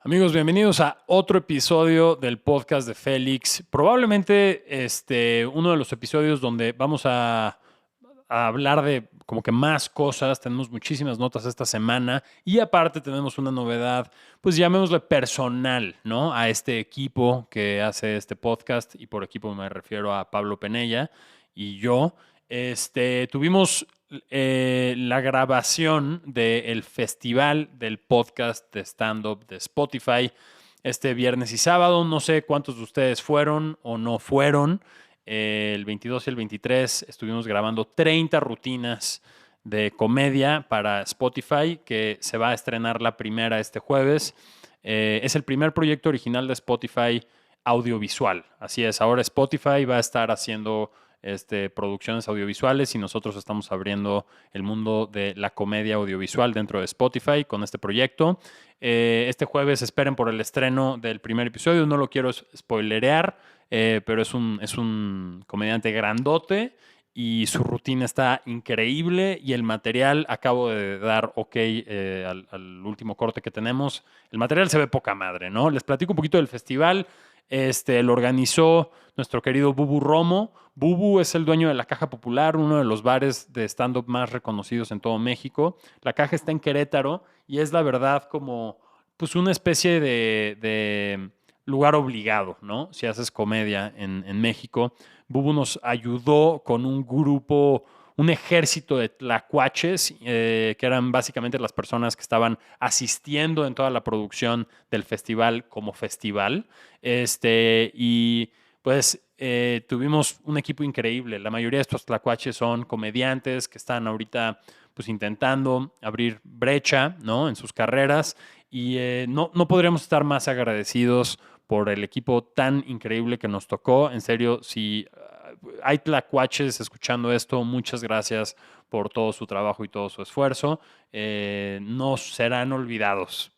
Amigos, bienvenidos a otro episodio del podcast de Félix. Probablemente uno de los episodios donde vamos a hablar de como que más cosas. Tenemos muchísimas notas esta semana y aparte tenemos una novedad, pues llamémosle personal, ¿no? A este equipo que hace este podcast, y por equipo me refiero a Pablo Penella y yo. Tuvimos la grabación del festival del podcast de stand-up de Spotify este viernes y sábado. No sé cuántos de ustedes fueron o no fueron. El 22 y el 23 estuvimos grabando 30 rutinas de comedia para Spotify, que se va a estrenar la primera este jueves. Es el primer proyecto original de Spotify audiovisual. Así es, ahora Spotify va a estar haciendo producciones audiovisuales y nosotros estamos abriendo el mundo de la comedia audiovisual dentro de Spotify con este proyecto. Este jueves esperen por el estreno del primer episodio. No lo quiero spoilerear, pero es un comediante grandote y su rutina está increíble y el material, acabo de dar ok al último corte que tenemos. El material se ve poca madre, ¿no? Les platico un poquito del festival. Lo organizó nuestro querido Bubu Romo. Bubu es el dueño de La Caja Popular, uno de los bares de stand-up más reconocidos en todo México. La Caja está en Querétaro y es la verdad como pues una especie de lugar obligado, ¿no? Si haces comedia en México. Bubu nos ayudó con un grupo, un ejército de tlacuaches, que eran básicamente las personas que estaban asistiendo en toda la producción del festival como festival. Y pues tuvimos un equipo increíble. La mayoría de estos tlacuaches son comediantes que están ahorita pues intentando abrir brecha, ¿no? En sus carreras y no podríamos estar más agradecidos por el equipo tan increíble que nos tocó. En serio, si hay tlacuaches escuchando esto, muchas gracias por todo su trabajo y todo su esfuerzo. No serán olvidados.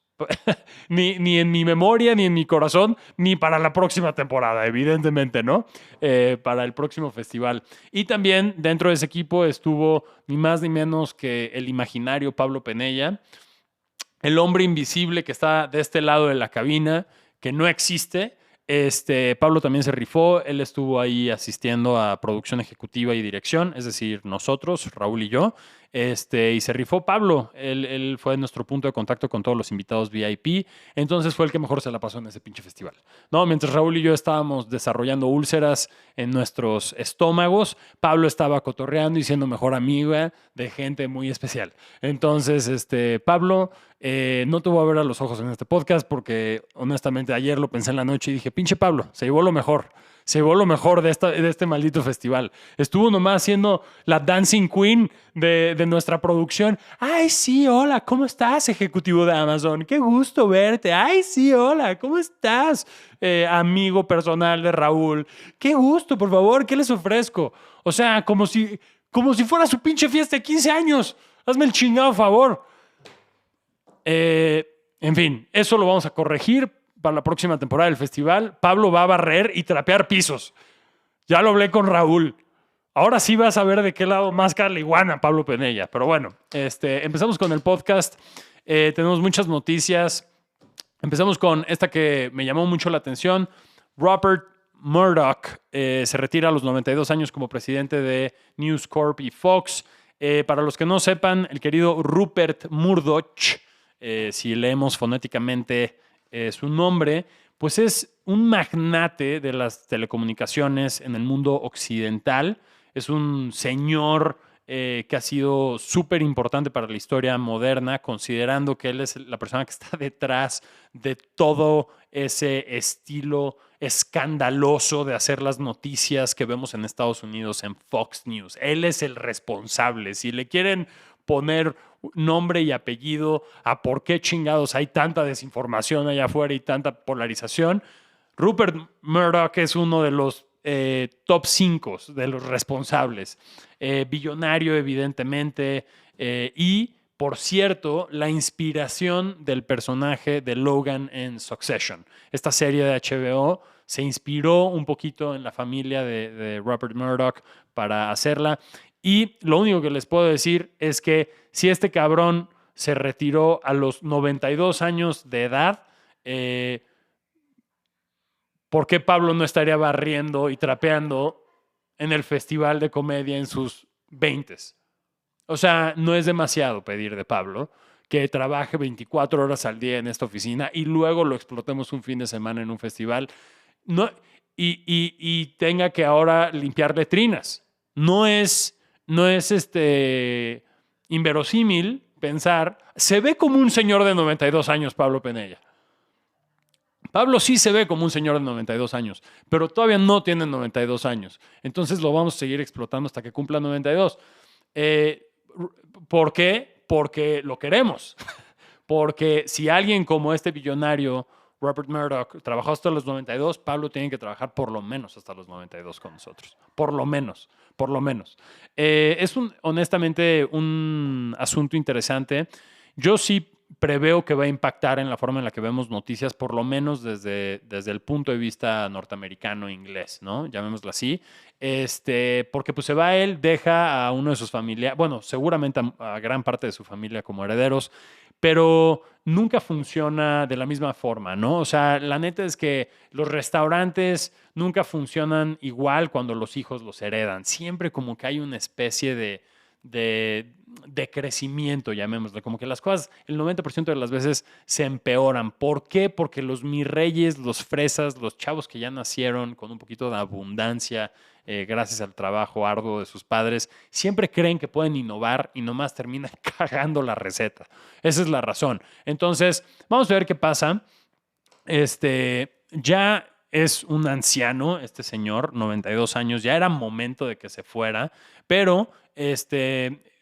Ni en mi memoria, ni en mi corazón, ni para la próxima temporada, evidentemente, ¿no? Para el próximo festival. Y también dentro de ese equipo estuvo ni más ni menos que el imaginario Pablo Penella, el hombre invisible que está de este lado de la cabina, que no existe. Pablo también se rifó, él estuvo ahí asistiendo a producción ejecutiva y dirección, es decir, nosotros, Raúl y yo, y se rifó Pablo, él fue nuestro punto de contacto con todos los invitados VIP, entonces fue el que mejor se la pasó en ese pinche festival. No, mientras Raúl y yo estábamos desarrollando úlceras en nuestros estómagos, Pablo estaba cotorreando y siendo mejor amiga de gente muy especial. Entonces, Pablo, no te voy a ver a los ojos en este podcast porque honestamente ayer lo pensé en la noche y dije, pinche Pablo, se llevó lo mejor. Se llevó lo mejor de este maldito festival. Estuvo nomás siendo la Dancing Queen de nuestra producción. Ay, sí, hola, ¿cómo estás, ejecutivo de Amazon? Qué gusto verte. Ay, sí, hola, ¿cómo estás, amigo personal de Raúl? Qué gusto, por favor, ¿qué les ofrezco? O sea, como si fuera su pinche fiesta de 15 años. Hazme el chingado favor. En fin, eso lo vamos a corregir para la próxima temporada del festival. Pablo va a barrer y trapear pisos. Ya lo hablé con Raúl. Ahora sí vas a ver de qué lado más iguana Pablo Penella. Pero bueno, empezamos con el podcast. Tenemos muchas noticias. Empezamos con esta que me llamó mucho la atención. Rupert Murdoch se retira a los 92 años como presidente de News Corp y Fox. Para los que no sepan, el querido Rupert Murdoch, si leemos fonéticamente su nombre, pues es un magnate de las telecomunicaciones en el mundo occidental. Es un señor que ha sido súper importante para la historia moderna, considerando que él es la persona que está detrás de todo ese estilo escandaloso de hacer las noticias que vemos en Estados Unidos en Fox News. Él es el responsable. Si le quieren poner nombre y apellido a por qué chingados hay tanta desinformación allá afuera y tanta polarización, Rupert Murdoch es uno de los top 5 de los responsables. Billonario, evidentemente, y, por cierto, la inspiración del personaje de Logan en Succession. Esta serie de HBO se inspiró un poquito en la familia de Rupert Murdoch para hacerla. Y lo único que les puedo decir es que si este cabrón se retiró a los 92 años de edad, ¿Por qué Pablo no estaría barriendo y trapeando en el festival de comedia en sus 20s? O sea, no es demasiado pedir de Pablo que trabaje 24 horas al día en esta oficina y luego lo explotemos un fin de semana en un festival. No, y tenga que ahora limpiar letrinas. No es inverosímil pensar. Se ve como un señor de 92 años, Pablo Penella. Pablo sí se ve como un señor de 92 años, pero todavía no tiene 92 años. Entonces lo vamos a seguir explotando hasta que cumpla 92. ¿Por qué? Porque lo queremos. Porque si alguien como este billonario, Rupert Murdoch, trabajó hasta los 92, Pablo tiene que trabajar por lo menos hasta los 92 con nosotros. Por lo menos, por lo menos. Honestamente, un asunto interesante. Yo sí preveo que va a impactar en la forma en la que vemos noticias, por lo menos desde el punto de vista norteamericano inglés, ¿no? Llamémoslo así. Porque pues se va él, deja a uno de sus familiares, bueno, seguramente a gran parte de su familia como herederos, pero nunca funciona de la misma forma, ¿no? O sea, la neta es que los restaurantes nunca funcionan igual cuando los hijos los heredan. Siempre como que hay una especie de crecimiento, llamémoslo. Como que las cosas, el 90% de las veces se empeoran. ¿Por qué? Porque los mis reyes, los fresas, los chavos que ya nacieron con un poquito de abundancia, gracias al trabajo arduo de sus padres, siempre creen que pueden innovar y nomás terminan cagando la receta. Esa es la razón. Entonces, vamos a ver qué pasa. Ya es un anciano, este señor, 92 años, ya era momento de que se fuera, pero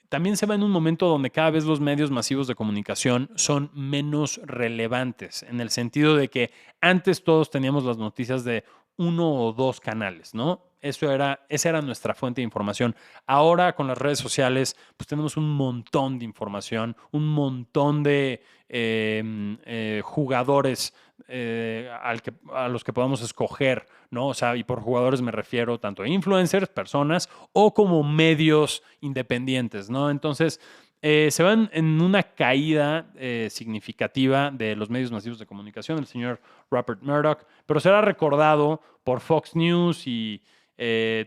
también se va en un momento donde cada vez los medios masivos de comunicación son menos relevantes, en el sentido de que antes todos teníamos las noticias de uno o dos canales, ¿no? Esa era nuestra fuente de información. Ahora con las redes sociales, pues tenemos un montón de información, un montón de jugadores a los que podamos escoger, ¿no? O sea, y por jugadores me refiero tanto a influencers, personas, o como medios independientes, ¿no? Entonces, se van en una caída significativa de los medios masivos de comunicación, el señor Rupert Murdoch, pero será recordado por Fox News y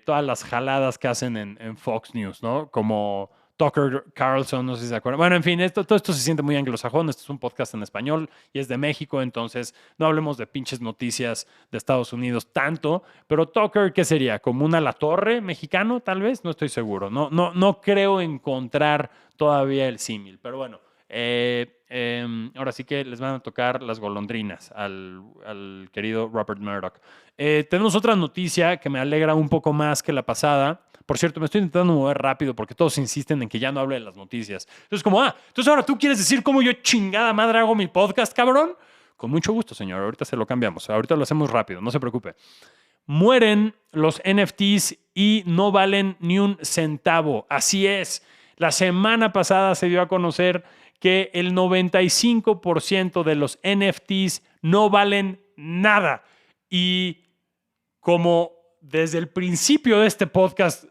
todas las jaladas que hacen en Fox News, ¿no? Como Tucker Carlson, no sé si se acuerdan. Bueno, en fin, todo esto se siente muy anglosajón. Este es un podcast en español y es de México, entonces no hablemos de pinches noticias de Estados Unidos tanto. Pero Tucker, ¿qué sería? ¿Como una La Torre mexicano, tal vez? No estoy seguro. No creo encontrar todavía el símil, pero bueno. Ahora sí que les van a tocar las golondrinas al querido Rupert Murdoch. Tenemos otra noticia que me alegra un poco más que la pasada. Por cierto, me estoy intentando mover rápido porque todos insisten en que ya no hable de las noticias. Entonces, entonces ahora tú quieres decir cómo yo chingada madre hago mi podcast, cabrón. Con mucho gusto, señor. Ahorita se lo cambiamos. Ahorita lo hacemos rápido, no se preocupe. Mueren los NFTs y no valen ni un centavo. Así es. La semana pasada se dio a conocer que el 95% de los NFTs no valen nada. Y como desde el principio de este podcast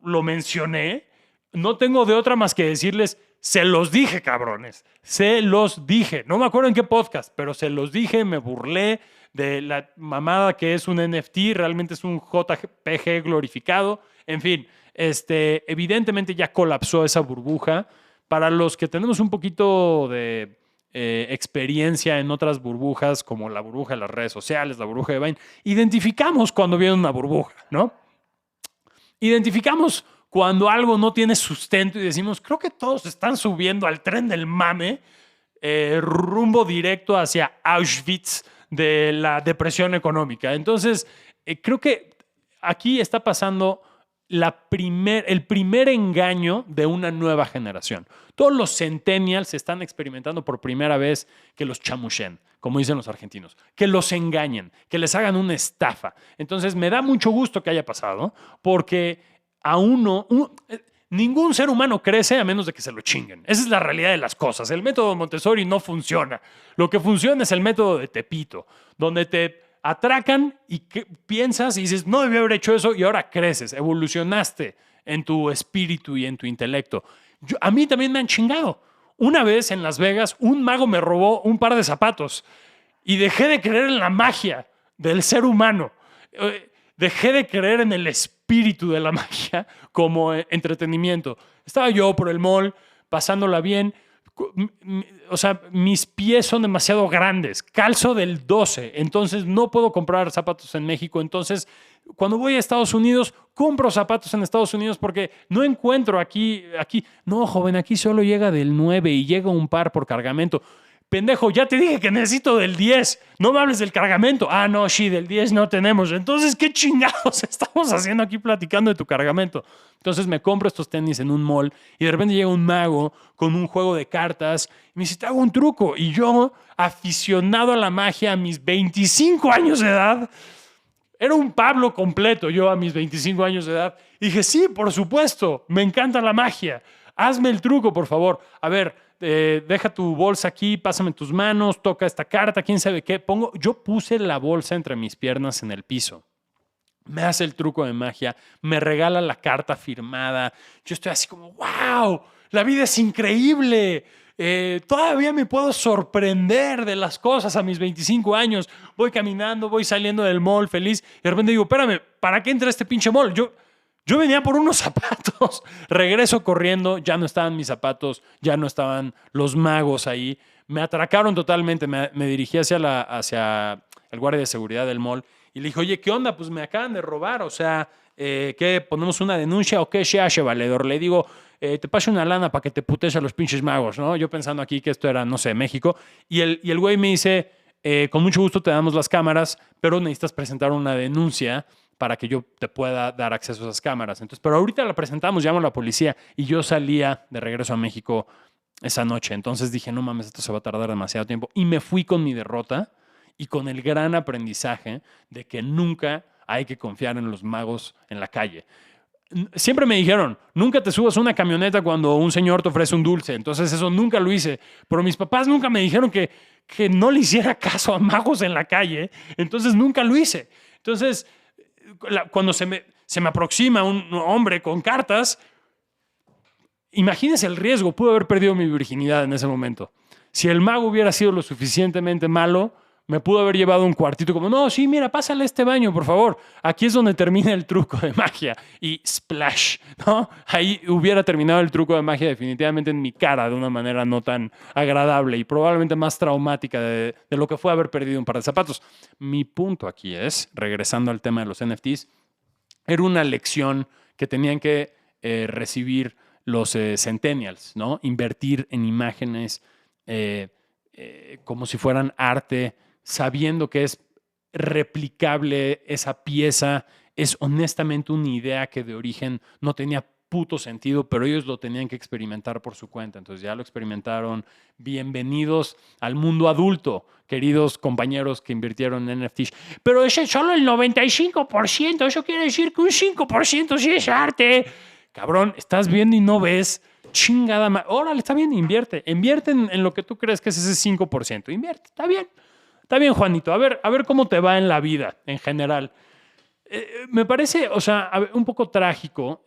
lo mencioné, no tengo de otra más que decirles, se los dije, cabrones, se los dije. No me acuerdo en qué podcast, pero se los dije, me burlé de la mamada que es un NFT, realmente es un JPG glorificado. En fin, evidentemente ya colapsó esa burbuja. Para los que tenemos un poquito de experiencia en otras burbujas, como la burbuja de las redes sociales, la burbuja de Vine, identificamos cuando viene una burbuja, ¿no? Identificamos cuando algo no tiene sustento y decimos, creo que todos están subiendo al tren del mame, rumbo directo hacia Auschwitz de la depresión económica. Entonces, creo que aquí está pasando el primer engaño de una nueva generación. Todos los centennials están experimentando por primera vez que los chamuchen, como dicen los argentinos, que los engañen, que les hagan una estafa. Entonces me da mucho gusto que haya pasado, porque a ningún ser humano crece a menos de que se lo chinguen. Esa es la realidad de las cosas. El método Montessori no funciona. Lo que funciona es el método de Tepito, donde te atracan y piensas y dices, no debí haber hecho eso, y ahora creces, evolucionaste en tu espíritu y en tu intelecto. A mí también me han chingado. Una vez en Las Vegas, un mago me robó un par de zapatos Y dejé de creer en la magia del ser humano. Dejé de creer en el espíritu de la magia como entretenimiento. Estaba yo por el mall, pasándola bien. O sea, mis pies son demasiado grandes. Calzo del 12, entonces no puedo comprar zapatos en México. Entonces, cuando voy a Estados Unidos, compro zapatos en Estados Unidos porque no encuentro aquí. No, joven, aquí solo llega del 9 y llega un par por cargamento. Pendejo, ya te dije que necesito del 10. No me hables del cargamento. Ah, no, sí, del 10 no tenemos. Entonces, ¿qué chingados estamos haciendo aquí platicando de tu cargamento? Entonces me compro estos tenis en un mall y de repente llega un mago con un juego de cartas y me dice, te hago un truco. Y yo, aficionado a la magia a mis 25 años de edad, era un Pablo completo yo a mis 25 años de edad. Y dije, sí, por supuesto, me encanta la magia. Hazme el truco, por favor. A ver, deja tu bolsa aquí, pásame tus manos, toca esta carta, quién sabe qué. Yo puse la bolsa entre mis piernas en el piso. Me hace el truco de magia, me regala la carta firmada. Yo estoy así como, wow, la vida es increíble. Todavía me puedo sorprender de las cosas a mis 25 años. Voy caminando, voy saliendo del mall feliz y de repente digo, espérame, ¿para qué entré a este pinche mall? Yo venía por unos zapatos. Regreso corriendo, ya no estaban mis zapatos, ya no estaban los magos ahí. Me atracaron totalmente, me dirigí hacia el guardia de seguridad del mall y le dije, oye, ¿qué onda? Pues me acaban de robar, o sea, ¿qué? ¿Ponemos una denuncia o qué se hace, valedor? Le digo, te paso una lana para que te putes a los pinches magos, ¿no? Yo pensando aquí que esto era, no sé, México. Y el güey me dice, con mucho gusto te damos las cámaras, pero necesitas presentar una denuncia para que yo te pueda dar acceso a esas cámaras. Entonces, pero ahorita la presentamos, llamo a la policía y yo salía de regreso a México esa noche. Entonces dije, no mames, esto se va a tardar demasiado tiempo. Y me fui con mi derrota y con el gran aprendizaje de que nunca hay que confiar en los magos en la calle. Siempre me dijeron, nunca te subas a una camioneta cuando un señor te ofrece un dulce. Entonces eso nunca lo hice. Pero mis papás nunca me dijeron que no le hiciera caso a magos en la calle. Entonces nunca lo hice. Entonces, cuando se me aproxima un hombre con cartas, imagínense el riesgo. Pude haber perdido mi virginidad en ese momento. Si el mago hubiera sido lo suficientemente malo, me pudo haber llevado un cuartito como, no, sí, mira, pásale este baño, por favor. Aquí es donde termina el truco de magia. Y splash, ¿no? Ahí hubiera terminado el truco de magia definitivamente en mi cara de una manera no tan agradable y probablemente más traumática de lo que fue haber perdido un par de zapatos. Mi punto aquí es, regresando al tema de los NFTs, era una lección que tenían que recibir los centennials, ¿no? Invertir en imágenes como si fueran arte, sabiendo que es replicable esa pieza, es honestamente una idea que de origen no tenía puto sentido, pero ellos lo tenían que experimentar por su cuenta. Entonces ya lo experimentaron. Bienvenidos al mundo adulto, queridos compañeros que invirtieron en NFTs. Pero ese es solo el 95%, eso quiere decir que un 5% sí es arte. Cabrón, estás viendo y no ves. Chingada madre. Órale, está bien, invierte. Invierte en lo que tú crees que es ese 5%. Invierte, está bien. Está bien, Juanito. A ver cómo te va en la vida en general. Me parece, o sea, un poco trágico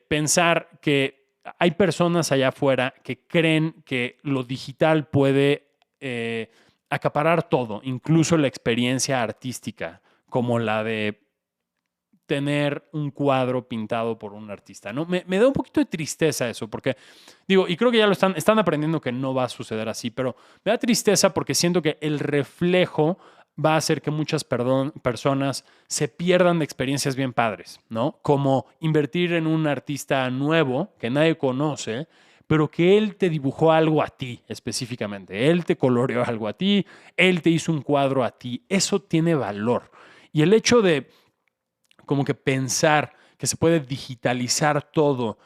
pensar que hay personas allá afuera que creen que lo digital puede acaparar todo, incluso la experiencia artística, como la de tener un cuadro pintado por un artista, ¿no? Me da un poquito de tristeza eso, porque digo, y creo que ya lo están aprendiendo que no va a suceder así, pero me da tristeza porque siento que el reflejo va a hacer que muchas personas se pierdan de experiencias bien padres, ¿no? Como invertir en un artista nuevo que nadie conoce, pero que él te dibujó algo a ti específicamente, él te coloreó algo a ti, él te hizo un cuadro a ti, eso tiene valor. Y el hecho de como que pensar que se puede digitalizar todo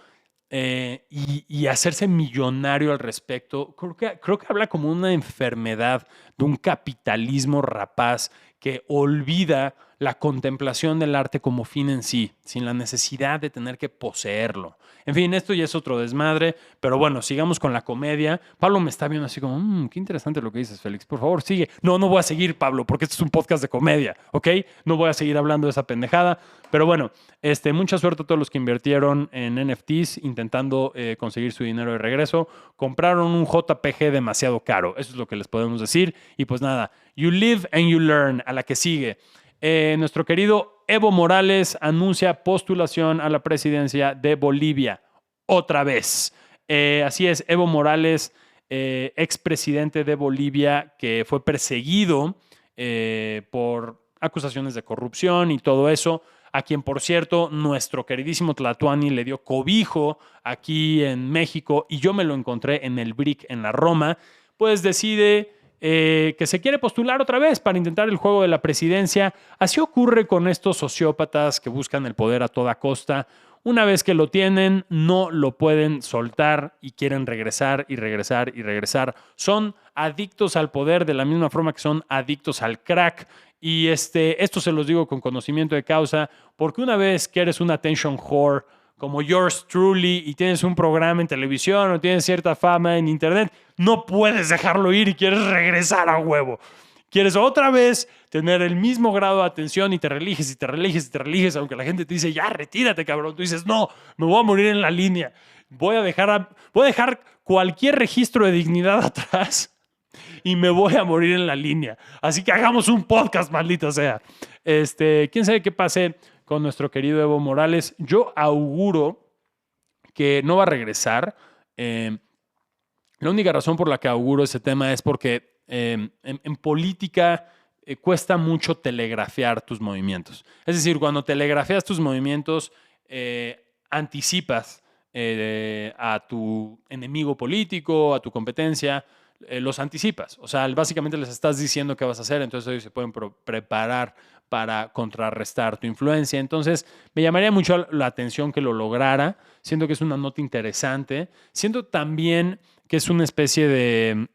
y hacerse millonario al respecto, creo que habla como una enfermedad de un capitalismo rapaz que olvida la contemplación del arte como fin en sí, sin la necesidad de tener que poseerlo. En fin, esto ya es otro desmadre, pero bueno, sigamos con la comedia. Pablo me está viendo así como, qué interesante lo que dices, Félix. Por favor, sigue. No voy a seguir, Pablo, porque esto es un podcast de comedia, ¿ok? No voy a seguir hablando de esa pendejada. Pero bueno, mucha suerte a todos los que invirtieron en NFTs intentando conseguir su dinero de regreso. Compraron un JPG demasiado caro, eso es lo que les podemos decir. Y pues nada, You live and you learn. A la que sigue. Nuestro querido Evo Morales anuncia postulación a la presidencia de Bolivia. Otra vez. Así es, Evo Morales, expresidente de Bolivia, que fue perseguido por acusaciones de corrupción y todo eso, a quien, por cierto, nuestro queridísimo Tlatuani le dio cobijo aquí en México y yo me lo encontré en el BRIC en la Roma, pues decide que se quiere postular otra vez para intentar el juego de la presidencia. Así ocurre con estos sociópatas que buscan el poder a toda costa. Una vez que lo tienen, no lo pueden soltar y quieren regresar y regresar y regresar. Son adictos al poder de la misma forma que son adictos al crack. Y esto se los digo con conocimiento de causa, porque una vez que eres un attention whore como yours truly y tienes un programa en televisión o tienes cierta fama en internet, no puedes dejarlo ir y quieres regresar a huevo. Quieres otra vez tener el mismo grado de atención y te religes y te religes y te religes, aunque la gente te dice, ya, retírate, cabrón. Tú dices, no, me voy a morir en la línea. Voy a dejar cualquier registro de dignidad atrás y me voy a morir en la línea. Así que hagamos un podcast, maldita sea. ¿Quién sabe qué pase con nuestro querido Evo Morales? Yo auguro que no va a regresar. La única razón por la que auguro ese tema es porque en política cuesta mucho telegrafiar tus movimientos. Es decir, cuando telegrafías tus movimientos, anticipas a tu enemigo político, a tu competencia, los anticipas. O sea, básicamente les estás diciendo qué vas a hacer, entonces ellos se pueden preparar para contrarrestar tu influencia. Entonces, me llamaría mucho la atención que lo lograra. Siento que es una nota interesante. Siento también que es una especie de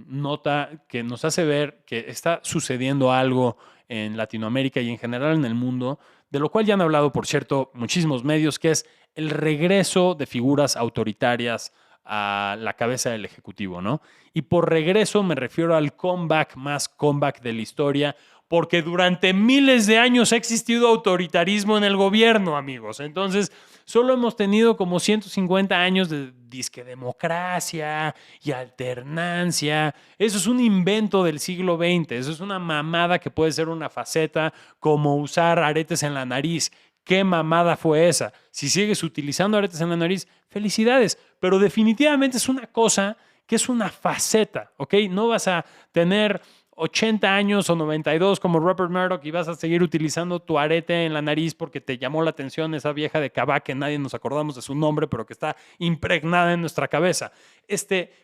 nota que nos hace ver que está sucediendo algo en Latinoamérica y en general en el mundo, de lo cual ya han hablado, por cierto, muchísimos medios, que es el regreso de figuras autoritarias a la cabeza del Ejecutivo, ¿no? Y por regreso me refiero al comeback más comeback de la historia, porque durante miles de años ha existido autoritarismo en el gobierno, amigos. Entonces, solo hemos tenido como 150 años de disque democracia y alternancia. Eso es un invento del siglo XX. Eso es una mamada que puede ser una faceta, como usar aretes en la nariz. ¿Qué mamada fue esa? Si sigues utilizando aretes en la nariz, felicidades. Pero definitivamente es una cosa que es una faceta, ¿ok? No vas a tener 80 años o 92 como Rupert Murdoch y vas a seguir utilizando tu arete en la nariz porque te llamó la atención esa vieja de Kabak que nadie nos acordamos de su nombre, pero que está impregnada en nuestra cabeza.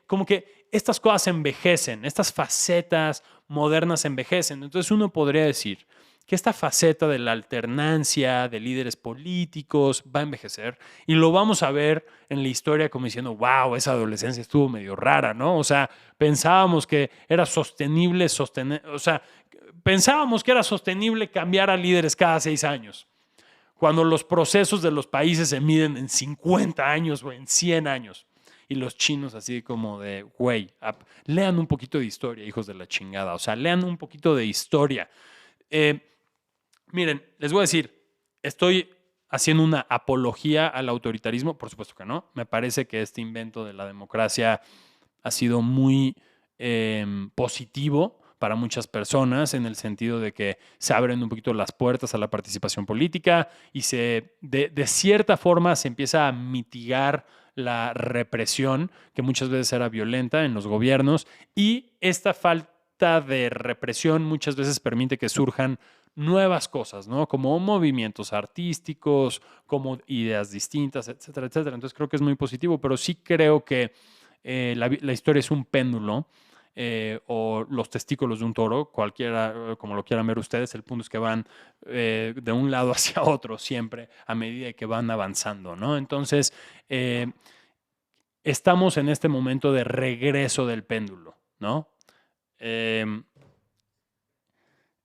Como que estas cosas envejecen, estas facetas modernas envejecen. Entonces uno podría decir que esta faceta de la alternancia de líderes políticos va a envejecer y lo vamos a ver en la historia como diciendo, wow, esa adolescencia estuvo medio rara, ¿no? O sea, pensábamos que era sostenible cambiar a líderes cada 6 años, cuando los procesos de los países se miden en 50 años o en 100 años. Y los chinos así como de, güey, lean un poquito de historia, hijos de la chingada. O sea, lean un poquito de historia. Miren, les voy a decir, estoy haciendo una apología al autoritarismo, por supuesto que no. Me parece que este invento de la democracia ha sido muy positivo para muchas personas en el sentido de que se abren un poquito las puertas a la participación política y de cierta forma se empieza a mitigar la represión que muchas veces era violenta en los gobiernos y esta falta de represión muchas veces permite que surjan nuevas cosas, ¿no? Como movimientos artísticos, como ideas distintas, etcétera, etcétera. Entonces creo que es muy positivo, pero sí creo que la historia es un péndulo o los testículos de un toro, cualquiera, como lo quieran ver ustedes. El punto es que van de un lado hacia otro siempre a medida que van avanzando, ¿no? Entonces, estamos en este momento de regreso del péndulo, ¿no?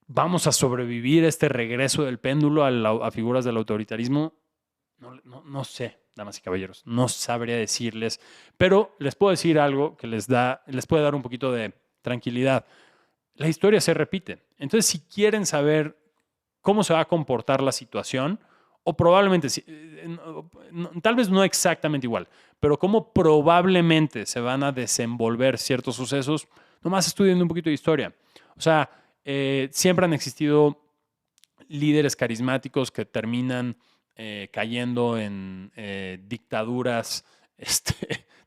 ¿Vamos a sobrevivir este regreso del péndulo a figuras del autoritarismo? No sé, damas y caballeros, no sabría decirles, pero les puedo decir algo que les puede dar un poquito de tranquilidad. La historia se repite. Entonces, si quieren saber cómo se va a comportar la situación, o probablemente, tal vez no exactamente igual, pero cómo probablemente se van a desenvolver ciertos sucesos, nomás estudien un poquito de historia. O sea, siempre han existido líderes carismáticos que terminan cayendo en dictaduras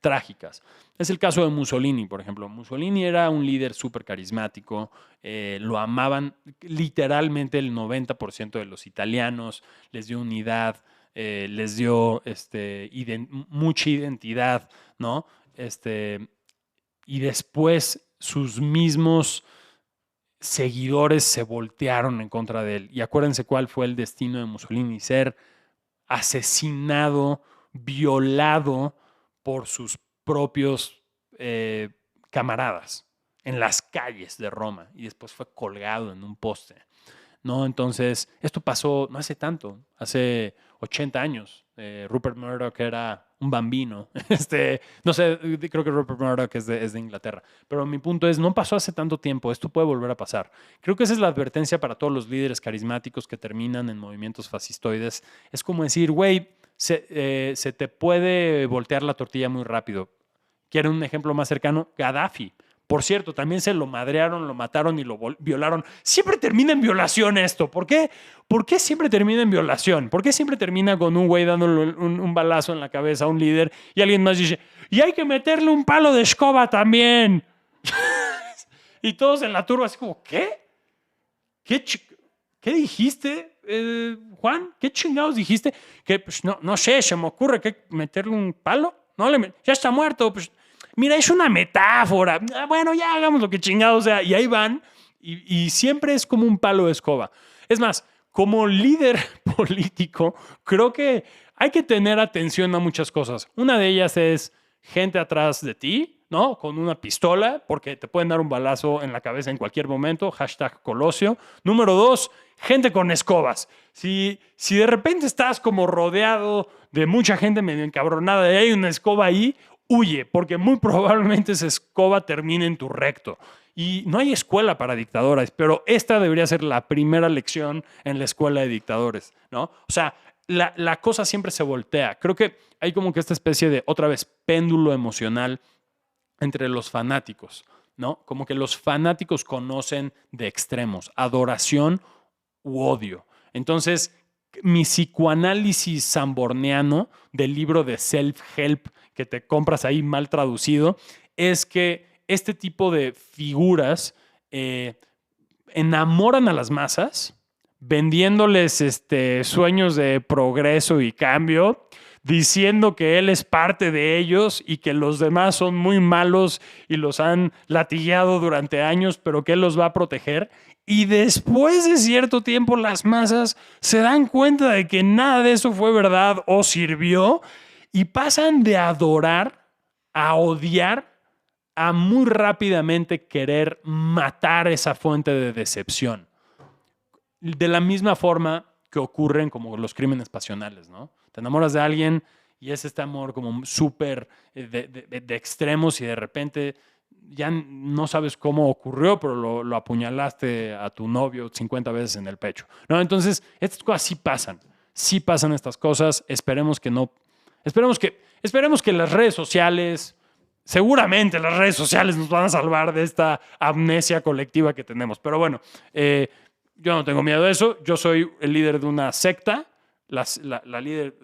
trágicas. Es el caso de Mussolini, por ejemplo. Mussolini era un líder súper carismático, lo amaban literalmente el 90% de los italianos, les dio unidad, les dio mucha identidad, ¿no? Y después sus mismos seguidores se voltearon en contra de él. Y acuérdense cuál fue el destino de Mussolini: ser asesinado, violado por sus propios camaradas en las calles de Roma, y después fue colgado en un poste, ¿no? Entonces, esto pasó no hace tanto, hace 80 años. Rupert Murdoch era un bambino. No sé, creo que Rupert Murdoch es de Inglaterra. Pero mi punto es, no pasó hace tanto tiempo, esto puede volver a pasar. Creo que esa es la advertencia para todos los líderes carismáticos que terminan en movimientos fascistoides. Es como decir, güey, se te puede voltear la tortilla muy rápido. ¿Quieren un ejemplo más cercano? Gaddafi. Por cierto, también se lo madrearon, lo mataron y lo violaron. Siempre termina en violación esto. ¿Por qué? ¿Por qué siempre termina en violación? ¿Por qué siempre termina con un güey dándole un balazo en la cabeza a un líder y alguien más dice, y hay que meterle un palo de escoba también? Y todos en la turba así como, ¿qué? ¿Qué dijiste, Juan? ¿Qué chingados dijiste? Que pues, no sé, se me ocurre que meterle un palo. No, ya está muerto, pues... Mira, es una metáfora. Bueno, ya hagamos lo que chingados sea. Y ahí van. Y siempre es como un palo de escoba. Es más, como líder político, creo que hay que tener atención a muchas cosas. Una de ellas es gente atrás de ti, ¿no? Con una pistola, porque te pueden dar un balazo en la cabeza en cualquier momento. #Colosio. Número 2, gente con escobas. Si de repente estás como rodeado de mucha gente medio encabronada y hay una escoba ahí, huye, porque muy probablemente esa escoba termine en tu recto. Y no hay escuela para dictadores, pero esta debería ser la primera lección en la escuela de dictadores, ¿no? O sea, la cosa siempre se voltea. Creo que hay como que esta especie de, otra vez, péndulo emocional entre los fanáticos, ¿no? Como que los fanáticos conocen de extremos, adoración u odio. Entonces, mi psicoanálisis sanborneano del libro de Self-Help que te compras ahí mal traducido, es que este tipo de figuras enamoran a las masas, vendiéndoles sueños de progreso y cambio, diciendo que él es parte de ellos y que los demás son muy malos y los han latillado durante años, pero que él los va a proteger. Y después de cierto tiempo las masas se dan cuenta de que nada de eso fue verdad o sirvió, y pasan de adorar a odiar, a muy rápidamente querer matar esa fuente de decepción. De la misma forma que ocurren como los crímenes pasionales, ¿no? Te enamoras de alguien y es este amor como súper de extremos, y de repente ya no sabes cómo ocurrió, pero lo apuñalaste a tu novio 50 veces en el pecho, ¿no? Entonces, estas cosas sí pasan estas cosas. Esperemos que no. Esperemos que las redes sociales, seguramente las redes sociales nos van a salvar de esta amnesia colectiva que tenemos. Pero bueno, yo no tengo miedo de eso. Yo soy el líder de una secta, la líder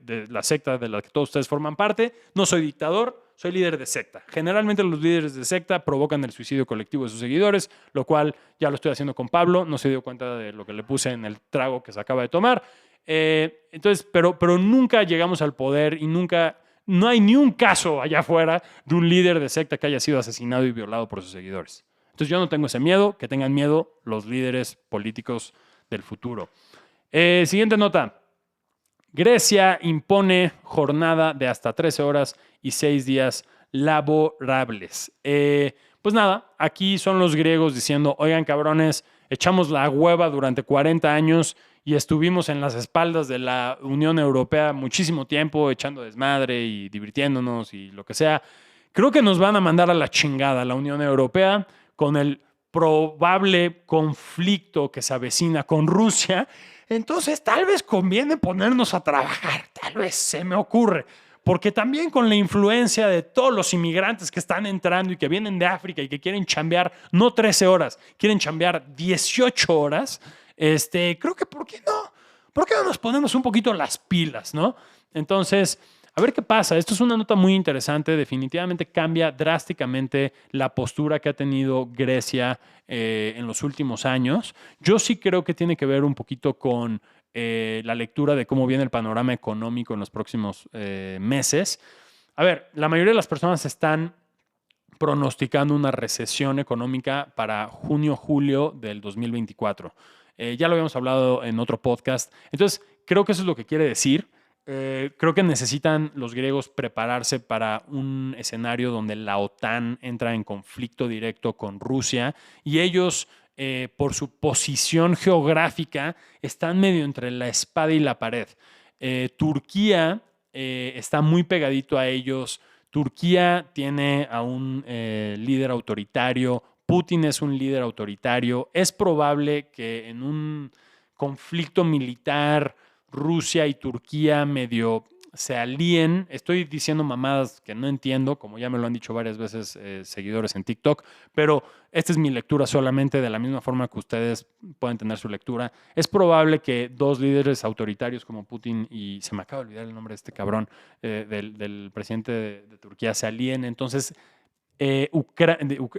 de la secta de la que todos ustedes forman parte. No soy dictador, soy líder de secta. Generalmente los líderes de secta provocan el suicidio colectivo de sus seguidores, lo cual ya lo estoy haciendo con Pablo. No se dio cuenta de lo que le puse en el trago que se acaba de tomar. Entonces, pero nunca llegamos al poder y no hay ni un caso allá afuera de un líder de secta que haya sido asesinado y violado por sus seguidores. Entonces yo no tengo ese miedo. Que tengan miedo los líderes políticos del futuro. Siguiente nota. Grecia impone jornada de hasta 13 horas y 6 días laborables. Pues nada, aquí son los griegos diciendo, oigan cabrones, echamos la hueva durante 40 años y estuvimos en las espaldas de la Unión Europea muchísimo tiempo echando desmadre y divirtiéndonos y lo que sea. Creo que nos van a mandar a la chingada la Unión Europea con el probable conflicto que se avecina con Rusia. Entonces tal vez conviene ponernos a trabajar, tal vez se me ocurre, porque también con la influencia de todos los inmigrantes que están entrando y que vienen de África y que quieren chambear no 13 horas, quieren chambear 18 horas, creo que ¿por qué no? ¿Por qué no nos ponemos un poquito las pilas, no? Entonces, a ver qué pasa. Esto es una nota muy interesante. Definitivamente cambia drásticamente la postura que ha tenido Grecia en los últimos años. Yo sí creo que tiene que ver un poquito con la lectura de cómo viene el panorama económico en los próximos meses. A ver, la mayoría de las personas están pronosticando una recesión económica para junio-julio del 2024. Ya lo habíamos hablado en otro podcast. Entonces, creo que eso es lo que quiere decir. Creo que necesitan los griegos prepararse para un escenario donde la OTAN entra en conflicto directo con Rusia y ellos, por su posición geográfica, están medio entre la espada y la pared. Turquía está muy pegadito a ellos. Turquía tiene a un líder autoritario. Putin es un líder autoritario. Es probable que en un conflicto militar Rusia y Turquía medio se alíen. Estoy diciendo mamadas que no entiendo, como ya me lo han dicho varias veces seguidores en TikTok, pero esta es mi lectura solamente, de la misma forma que ustedes pueden tener su lectura. Es probable que dos líderes autoritarios como Putin y, se me acaba de olvidar el nombre de este cabrón, del presidente de Turquía, se alíen. Entonces,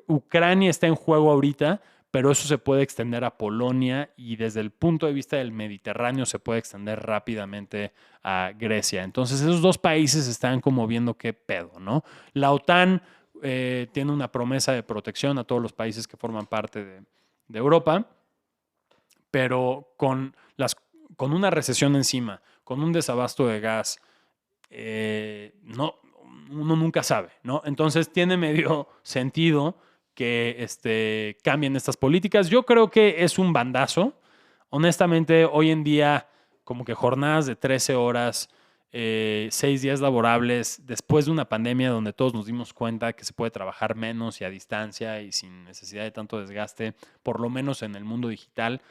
Ucrania está en juego ahorita, pero eso se puede extender a Polonia y desde el punto de vista del Mediterráneo se puede extender rápidamente a Grecia. Entonces esos dos países están como viendo qué pedo, ¿no? La OTAN tiene una promesa de protección a todos los países que forman parte de Europa, pero con una recesión encima, con un desabasto de gas, no, uno nunca sabe, ¿no? Entonces tiene medio sentido que cambien estas políticas. Yo creo que es un bandazo. Honestamente, hoy en día, como que jornadas de 13 horas, 6 días laborables, después de una pandemia donde todos nos dimos cuenta que se puede trabajar menos y a distancia y sin necesidad de tanto desgaste, por lo menos en el mundo digital,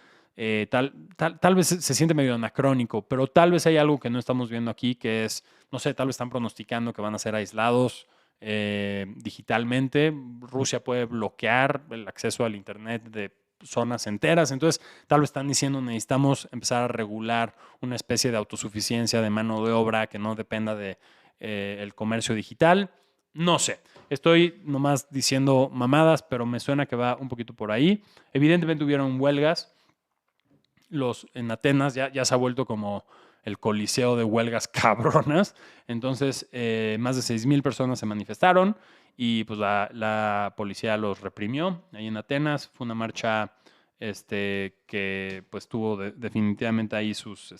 tal vez se siente medio anacrónico, pero tal vez hay algo que no estamos viendo aquí, que es, no sé, tal vez están pronosticando que van a ser aislados digitalmente. Rusia puede bloquear el acceso al Internet de zonas enteras. Entonces, tal vez están diciendo necesitamos empezar a regular una especie de autosuficiencia de mano de obra que no dependa de el comercio digital. No sé, estoy nomás diciendo mamadas, pero me suena que va un poquito por ahí. Evidentemente hubieron huelgas. En Atenas ya se ha vuelto como el coliseo de huelgas cabronas. Entonces, más de 6,000 personas se manifestaron y pues la policía los reprimió ahí en Atenas. Fue una marcha que pues tuvo definitivamente ahí sus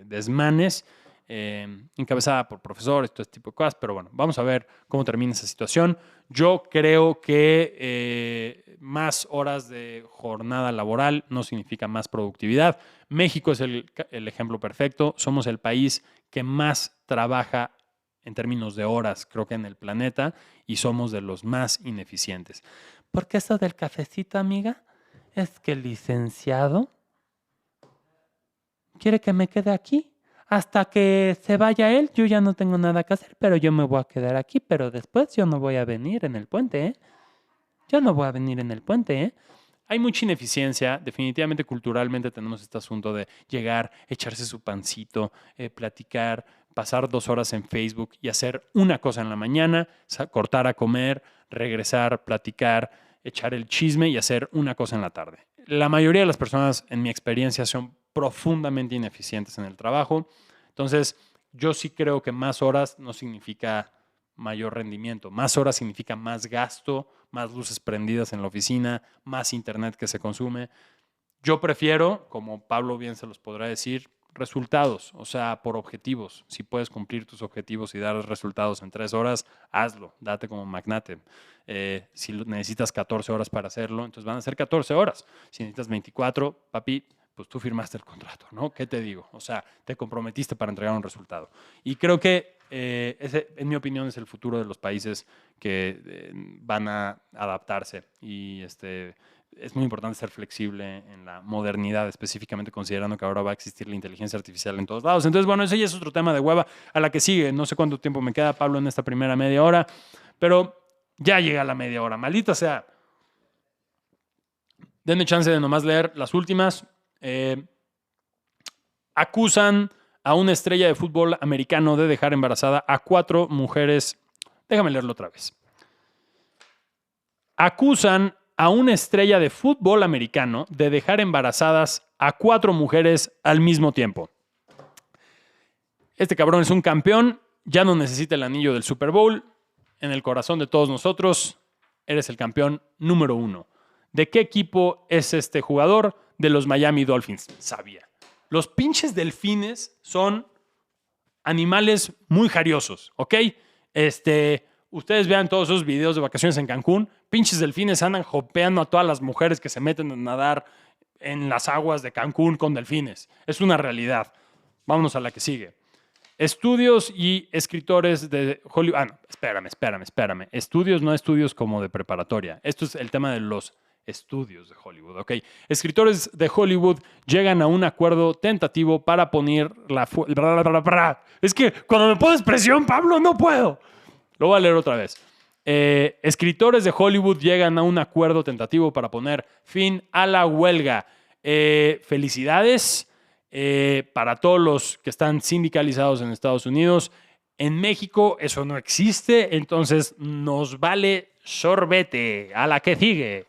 desmanes, encabezada por profesores, todo este tipo de cosas. Pero bueno, vamos a ver cómo termina esa situación. Yo creo que más horas de jornada laboral no significa más productividad. México es el ejemplo perfecto. Somos el país que más trabaja en términos de horas, creo que en el planeta, y somos de los más ineficientes. ¿Por qué eso del cafecito, amiga? Es que el licenciado quiere que me quede aquí. Hasta que se vaya él, yo ya no tengo nada que hacer, pero yo me voy a quedar aquí, pero después yo no voy a venir en el puente, ¿eh? Yo no voy a venir en el puente, ¿eh? Hay mucha ineficiencia. Definitivamente culturalmente tenemos este asunto de llegar, echarse su pancito, platicar, pasar 2 horas en Facebook y hacer una cosa en la mañana, cortar a comer, regresar, platicar, echar el chisme y hacer una cosa en la tarde. La mayoría de las personas, en mi experiencia, son profundamente ineficientes en el trabajo. Entonces, yo sí creo que más horas no significa mayor rendimiento. Más horas significa más gasto, más luces prendidas en la oficina, más internet que se consume. Yo prefiero, como Pablo bien se los podrá decir, resultados, o sea, por objetivos. Si puedes cumplir tus objetivos y dar resultados en 3 horas, hazlo, date como magnate. Si necesitas 14 horas para hacerlo, entonces van a ser 14 horas. Si necesitas 24, papi, pues tú firmaste el contrato, ¿no? ¿Qué te digo? O sea, te comprometiste para entregar un resultado. Y creo que ese, en mi opinión, es el futuro de los países que van a adaptarse y es muy importante ser flexible en la modernidad, específicamente considerando que ahora va a existir la inteligencia artificial en todos lados. Entonces, bueno, ese ya es otro tema de hueva a la que sigue. No sé cuánto tiempo me queda, Pablo, en esta primera media hora, pero ya llega la media hora. Maldita sea. Denme chance de nomás leer las últimas. Acusan a una estrella de fútbol americano de dejar embarazada a 4 mujeres. Déjame leerlo otra vez. Acusan a una estrella de fútbol americano de dejar embarazadas a 4 mujeres al mismo tiempo. Este cabrón es un campeón, ya no necesita el anillo del Super Bowl. En el corazón de todos nosotros, eres el campeón número 1. ¿De qué equipo es este jugador? De los Miami Dolphins. Sabía. Los pinches delfines son animales muy jariosos, ¿ok? Ustedes vean todos esos videos de vacaciones en Cancún. Pinches delfines andan jopeando a todas las mujeres que se meten a nadar en las aguas de Cancún con delfines. Es una realidad. Vámonos a la que sigue. Estudios y escritores de Hollywood. No, espérame. Estudios, no estudios como de preparatoria. Esto es el tema de los estudios de Hollywood, ¿ok? Escritores de Hollywood llegan a un acuerdo tentativo para poner la... Es que cuando me pones presión, Pablo, no puedo. Lo voy a leer otra vez. Escritores de Hollywood llegan a un acuerdo tentativo para poner fin a la huelga. Felicidades para todos los que están sindicalizados en Estados Unidos. En México eso no existe, entonces nos vale sorbete. A la que sigue.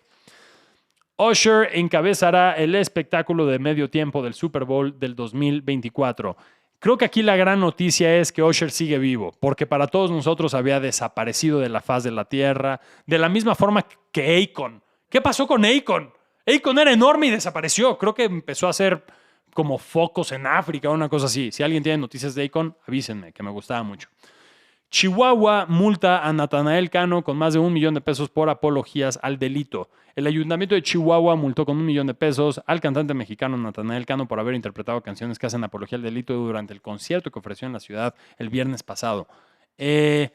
Usher encabezará el espectáculo de medio tiempo del Super Bowl del 2024. Creo que aquí la gran noticia es que Usher sigue vivo, porque para todos nosotros había desaparecido de la faz de la tierra, de la misma forma que Akon. ¿Qué pasó con Akon? Akon era enorme y desapareció. Creo que empezó a hacer como focos en África o una cosa así. Si alguien tiene noticias de Akon, avísenme, que me gustaba mucho. Chihuahua multa a Natanael Cano con más de $1 millón por apologías al delito. El ayuntamiento de Chihuahua multó con $1 millón al cantante mexicano Natanael Cano por haber interpretado canciones que hacen apología al delito durante el concierto que ofreció en la ciudad el viernes pasado. ¿Qué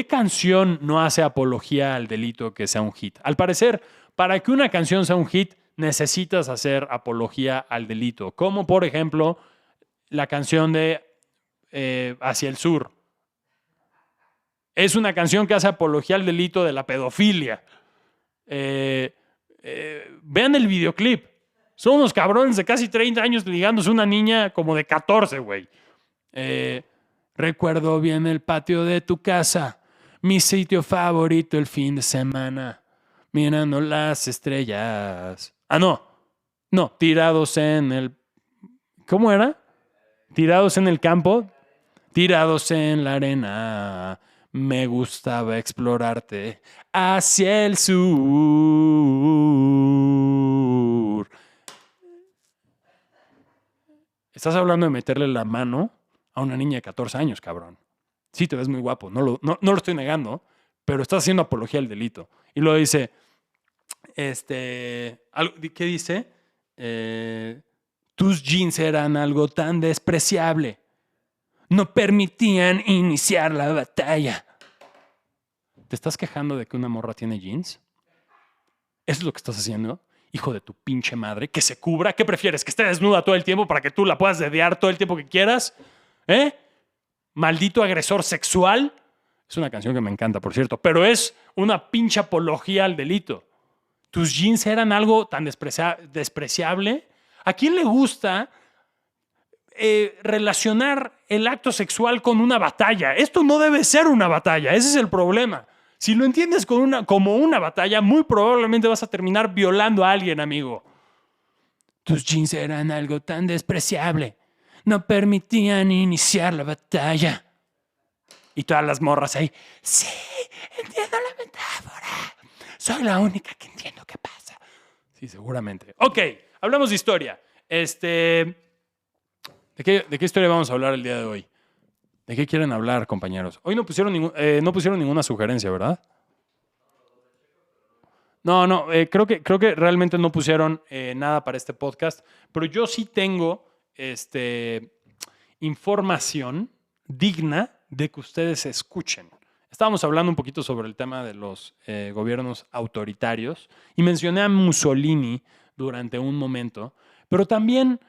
canción no hace apología al delito que sea un hit? Al parecer, para que una canción sea un hit, necesitas hacer apología al delito. Como, por ejemplo, la canción de Hacia el Sur. Es una canción que hace apología al delito de la pedofilia. Vean el videoclip. Son unos cabrones de casi 30 años ligándose a una niña como de 14, güey. Recuerdo bien el patio de tu casa, mi sitio favorito el fin de semana, mirando las estrellas. No, tirados en el... ¿Cómo era? Tirados en el campo, tirados en la arena. Me gustaba explorarte hacia el sur. Estás hablando de meterle la mano a una niña de 14 años, cabrón. Sí, te ves muy guapo, no lo estoy negando, pero estás haciendo apología al delito. Y luego dice, ¿qué dice? Tus jeans eran algo tan despreciable. No permitían iniciar la batalla. ¿Te estás quejando de que una morra tiene jeans? ¿Eso es lo que estás haciendo? Hijo de tu pinche madre, que se cubra. ¿Qué prefieres? ¿Que esté desnuda todo el tiempo para que tú la puedas dedear todo el tiempo que quieras? Maldito agresor sexual. Es una canción que me encanta, por cierto, pero es una pinche apología al delito. Tus jeans eran algo tan despreciable. ¿A quién le gusta relacionar el acto sexual con una batalla? Esto no debe ser una batalla, ese es el problema. Si lo entiendes como una batalla, muy probablemente vas a terminar violando a alguien, amigo. Tus jeans eran algo tan despreciable. No permitían iniciar la batalla. Y todas las morras ahí, sí, entiendo la metáfora. Soy la única que entiendo qué pasa. Sí, seguramente. Ok, hablamos de historia. ¿De qué historia vamos a hablar el día de hoy? ¿De qué quieren hablar, compañeros? Hoy no pusieron ninguna sugerencia, ¿verdad? No, creo que realmente no pusieron nada para este podcast, pero yo sí tengo información digna de que ustedes escuchen. estábamos hablando un poquito sobre el tema de los gobiernos autoritarios y mencioné a Mussolini durante un momento, pero también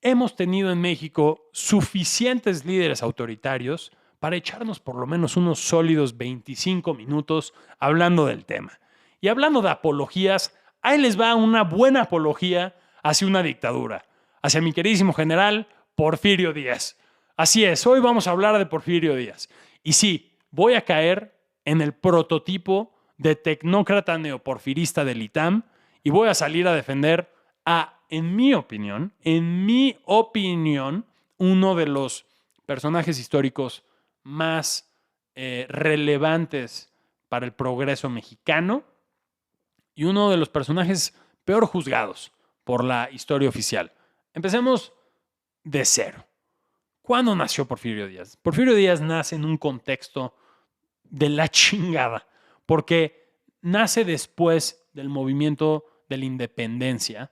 hemos tenido en México suficientes líderes autoritarios para echarnos por lo menos unos sólidos 25 minutos hablando del tema. Y hablando de apologías, ahí les va una buena apología hacia una dictadura, hacia mi queridísimo general Porfirio Díaz. Así es, hoy vamos a hablar de Porfirio Díaz. Y sí, voy a caer en el prototipo de tecnócrata neoporfirista del ITAM y voy a salir a defender a, en mi opinión, uno de los personajes históricos más relevantes para el progreso mexicano y uno de los personajes peor juzgados por la historia oficial. Empecemos de cero. ¿Cuándo nació Porfirio Díaz? Porfirio Díaz nace en un contexto de la chingada, porque nace después del movimiento de la independencia,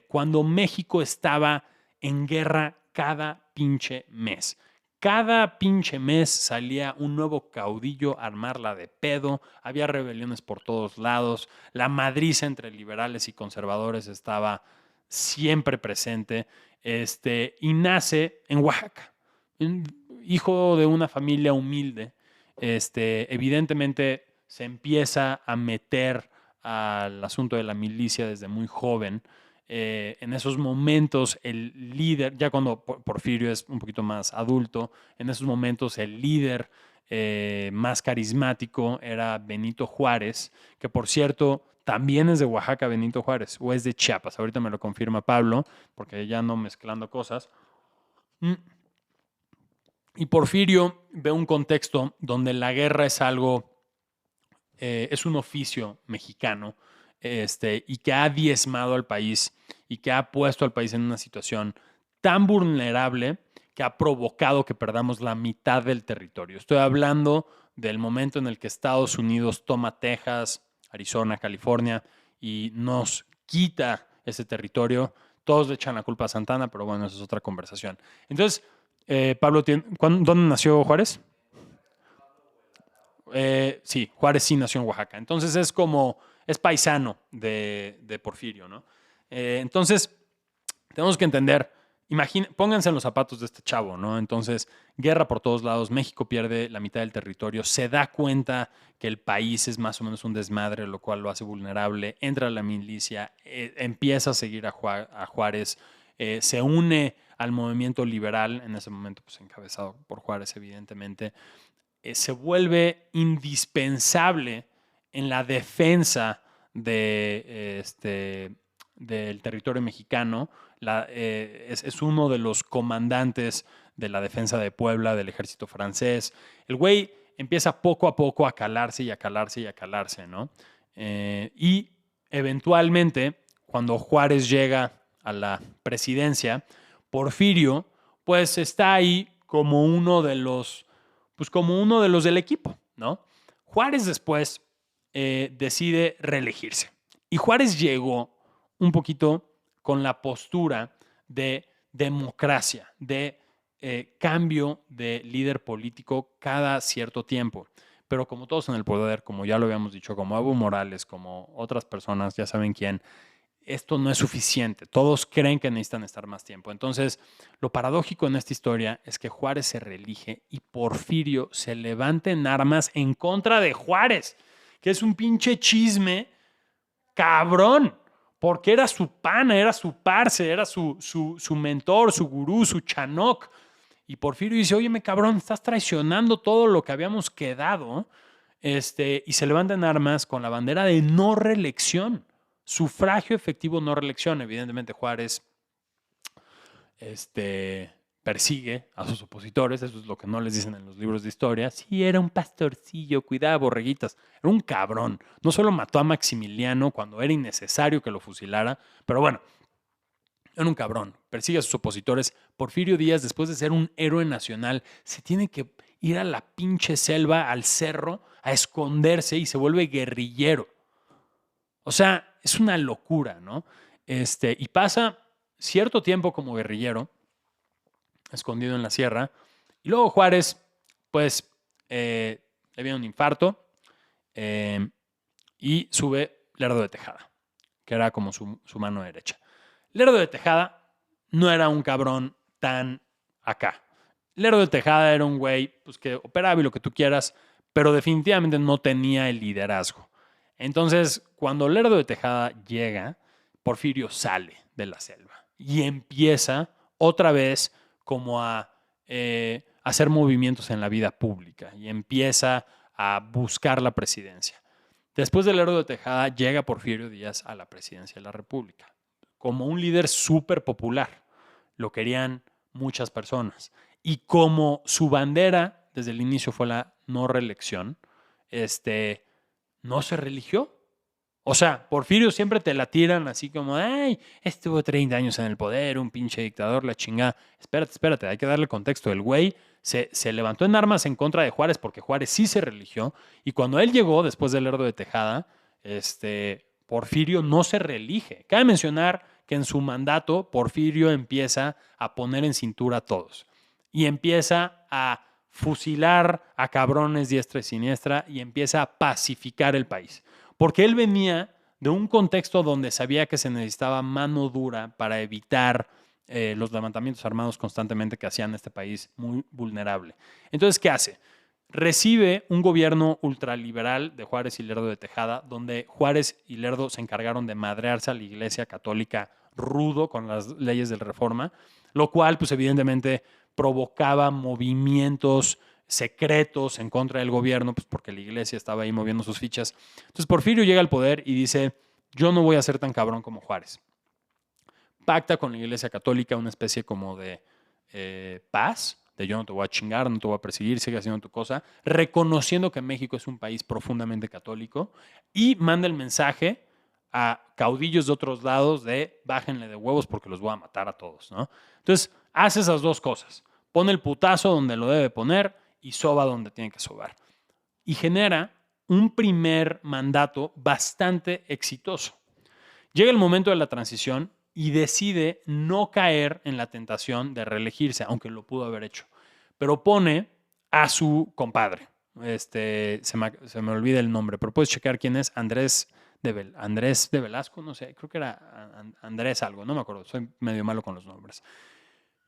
cuando México estaba en guerra cada pinche mes. Cada pinche mes salía un nuevo caudillo a armarla de pedo, había rebeliones por todos lados, la madriza entre liberales y conservadores estaba siempre presente, y nace en Oaxaca, hijo de una familia humilde. Evidentemente se empieza a meter al asunto de la milicia desde muy joven. En esos momentos el líder, ya cuando Porfirio es un poquito más adulto, en esos momentos el líder más carismático era Benito Juárez, que por cierto también es de Oaxaca Benito Juárez, o es de Chiapas, ahorita me lo confirma Pablo, porque ya no mezclando cosas. Y Porfirio ve un contexto donde la guerra es algo, es un oficio mexicano, y que ha diezmado al país y que ha puesto al país en una situación tan vulnerable que ha provocado que perdamos la mitad del territorio. Estoy hablando del momento en el que Estados Unidos toma Texas, Arizona, California y nos quita ese territorio. Todos le echan la culpa a Santana, pero bueno, esa es otra conversación. Entonces, Pablo, ¿dónde nació Juárez? Sí, Juárez sí nació en Oaxaca. Entonces es paisano de Porfirio, ¿no? Entonces, tenemos que entender, pónganse en los zapatos de este chavo, ¿no? Entonces, guerra por todos lados, México pierde la mitad del territorio, se da cuenta que el país es más o menos un desmadre, lo cual lo hace vulnerable, entra a la milicia, empieza a seguir a Juárez, se une al movimiento liberal, en ese momento pues encabezado por Juárez, evidentemente, se vuelve indispensable en la defensa del territorio mexicano. Es uno de los comandantes de la defensa de Puebla, del ejército francés. El güey empieza poco a poco a calarse y a calarse y a calarse, ¿no? Y eventualmente, cuando Juárez llega a la presidencia, Porfirio, pues está ahí como uno de los del equipo, ¿no? Juárez después decide reelegirse. Y Juárez llegó un poquito con la postura de democracia, de cambio de líder político cada cierto tiempo. Pero como todos en el poder, como ya lo habíamos dicho, como Evo Morales, como otras personas, ya saben quién, esto no es suficiente. Todos creen que necesitan estar más tiempo. Entonces, lo paradójico en esta historia es que Juárez se reelige y Porfirio se levanta en armas en contra de Juárez, que es un pinche chisme cabrón, porque era su pana, era su parce, era su mentor, su gurú, su chanok. Y Porfirio dice, óyeme cabrón, estás traicionando todo lo que habíamos quedado. Y se levanta en armas con la bandera de no reelección. Sufragio efectivo, no reelección. Evidentemente Juárez persigue a sus opositores, eso es lo que no les dicen en los libros de historia. Sí, era un pastorcillo, cuidaba borreguitas, era un cabrón. No solo mató a Maximiliano cuando era innecesario que lo fusilara, pero bueno, era un cabrón, persigue a sus opositores. Porfirio Díaz, después de ser un héroe nacional, se tiene que ir a la pinche selva, al cerro, a esconderse y se vuelve guerrillero. O sea, es una locura, ¿no? Y pasa cierto tiempo como guerrillero, escondido en la sierra, y luego Juárez, pues, le viene un infarto y sube Lerdo de Tejada, que era como su mano derecha. Lerdo de Tejada no era un cabrón tan acá. Lerdo de Tejada era un güey pues, que operaba y lo que tú quieras, pero definitivamente no tenía el liderazgo. Entonces, cuando Lerdo de Tejada llega, Porfirio sale de la selva y empieza otra vez como a hacer movimientos en la vida pública y empieza a buscar la presidencia. Después de Lerdo de Tejada llega Porfirio Díaz a la presidencia de la República como un líder súper popular. Lo querían muchas personas. Y como su bandera desde el inicio fue la no reelección, no se religió. O sea, Porfirio siempre te la tiran así como, ay, estuvo 30 años en el poder, un pinche dictador, la chingada. Espérate, hay que darle contexto. El güey se levantó en armas en contra de Juárez porque Juárez sí se religió. Y cuando él llegó, después del Lerdo de Tejada, Porfirio no se reelige. Cabe mencionar que en su mandato Porfirio empieza a poner en cintura a todos y empieza a fusilar a cabrones diestra y siniestra y empieza a pacificar el país. Porque él venía de un contexto donde sabía que se necesitaba mano dura para evitar los levantamientos armados constantemente que hacían este país muy vulnerable. Entonces, ¿qué hace? Recibe un gobierno ultraliberal de Juárez y Lerdo de Tejada, donde Juárez y Lerdo se encargaron de madrearse a la Iglesia Católica rudo con las leyes de Reforma, lo cual, pues evidentemente, provocaba movimientos secretos en contra del gobierno, pues porque la Iglesia estaba ahí moviendo sus fichas. Entonces Porfirio llega al poder y dice, yo no voy a ser tan cabrón como Juárez. Pacta con la Iglesia Católica una especie como de paz, de yo no te voy a chingar, no te voy a perseguir, sigue haciendo tu cosa, reconociendo que México es un país profundamente católico y manda el mensaje a caudillos de otros lados de bájenle de huevos porque los voy a matar a todos, ¿no? Entonces, hace esas dos cosas. Pone el putazo donde lo debe poner y soba donde tiene que sobar. Y genera un primer mandato bastante exitoso. Llega el momento de la transición y decide no caer en la tentación de reelegirse, aunque lo pudo haber hecho. Pero pone a su compadre. Se me olvida el nombre, pero puedes checar quién es. Andrés de Velasco, no sé, creo que era Andrés algo, no me acuerdo, soy medio malo con los nombres.